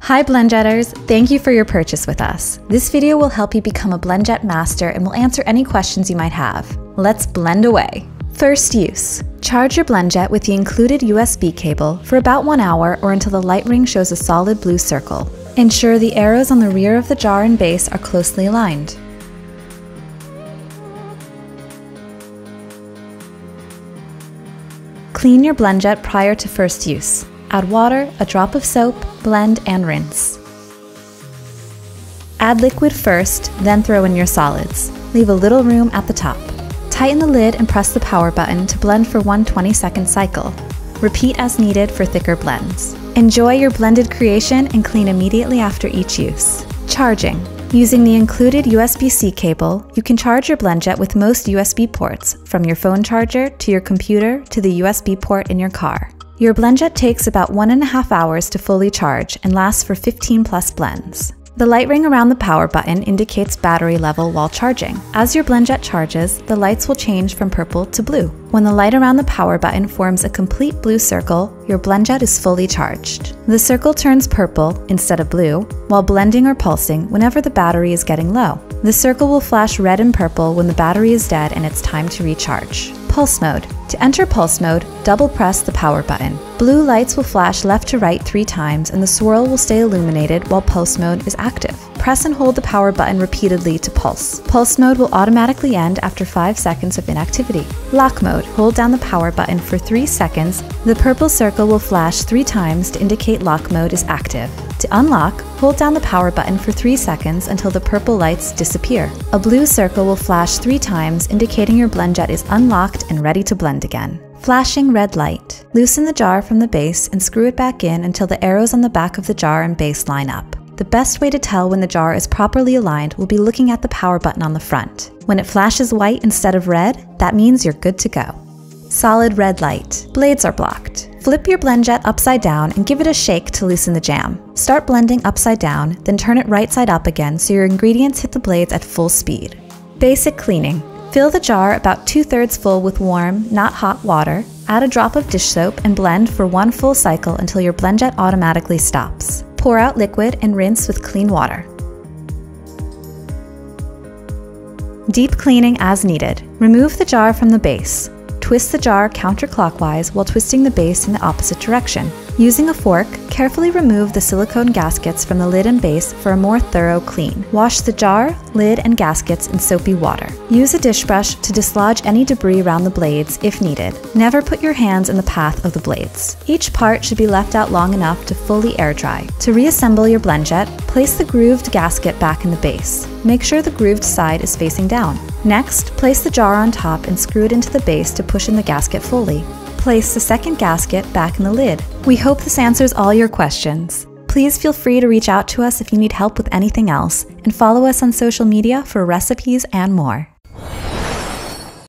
Hi BlendJetters, thank you for your purchase with us. This video will help you become a BlendJet master and will answer any questions you might have. Let's blend away. First use. Charge your BlendJet with the included USB cable for about 1 hour or until the light ring shows a solid blue circle. Ensure the arrows on the rear of the jar and base are closely aligned. Clean your BlendJet prior to first use. Add water, a drop of soap, blend, and rinse. Add liquid first, then throw in your solids. Leave a little room at the top. Tighten the lid and press the power button to blend for one 20-second cycle. Repeat as needed for thicker blends. Enjoy your blended creation and clean immediately after each use. Charging. Using the included USB-C cable, you can charge your BlendJet with most USB ports, from your phone charger to your computer to the USB port in your car. Your BlendJet takes about 1.5 hours to fully charge and lasts for 15 plus blends. The light ring around the power button indicates battery level while charging. As your BlendJet charges, the lights will change from purple to blue. When the light around the power button forms a complete blue circle, your BlendJet is fully charged. The circle turns purple instead of blue while blending or pulsing whenever the battery is getting low. The circle will flash red and purple when the battery is dead and it's time to recharge. Pulse mode. To enter pulse mode, double press the power button. Blue lights will flash left to right 3 times and the swirl will stay illuminated while pulse mode is active. Press and hold the power button repeatedly to pulse. Pulse mode will automatically end after 5 seconds of inactivity. Lock mode. Hold down the power button for 3 seconds. The purple circle will flash 3 times to indicate lock mode is active. To unlock, hold down the power button for 3 seconds until the purple lights disappear. A blue circle will flash 3 times, indicating your BlendJet is unlocked and ready to blend again. Flashing red light. Loosen the jar from the base and screw it back in until the arrows on the back of the jar and base line up. The best way to tell when the jar is properly aligned will be looking at the power button on the front. When it flashes white instead of red, that means you're good to go. Solid red light. Blades are blocked. Flip your BlendJet upside down and give it a shake to loosen the jam. Start blending upside down, then turn it right side up again so your ingredients hit the blades at full speed. Basic cleaning. Fill the jar about 2/3 full with warm, not hot water. Add a drop of dish soap and blend for 1 full cycle until your BlendJet automatically stops. Pour out liquid and rinse with clean water. Deep cleaning as needed. Remove the jar from the base. Twist the jar counterclockwise while twisting the base in the opposite direction. Using a fork, carefully remove the silicone gaskets from the lid and base for a more thorough clean. Wash the jar, lid, and gaskets in soapy water. Use a dish brush to dislodge any debris around the blades if needed. Never put your hands in the path of the blades. Each part should be left out long enough to fully air dry. To reassemble your BlendJet, place the grooved gasket back in the base. Make sure the grooved side is facing down. Next, place the jar on top and screw it into the base to push in the gasket fully. Place the second gasket back in the lid. We hope this answers all your questions. Please feel free to reach out to us if you need help with anything else, and follow us on social media for recipes and more.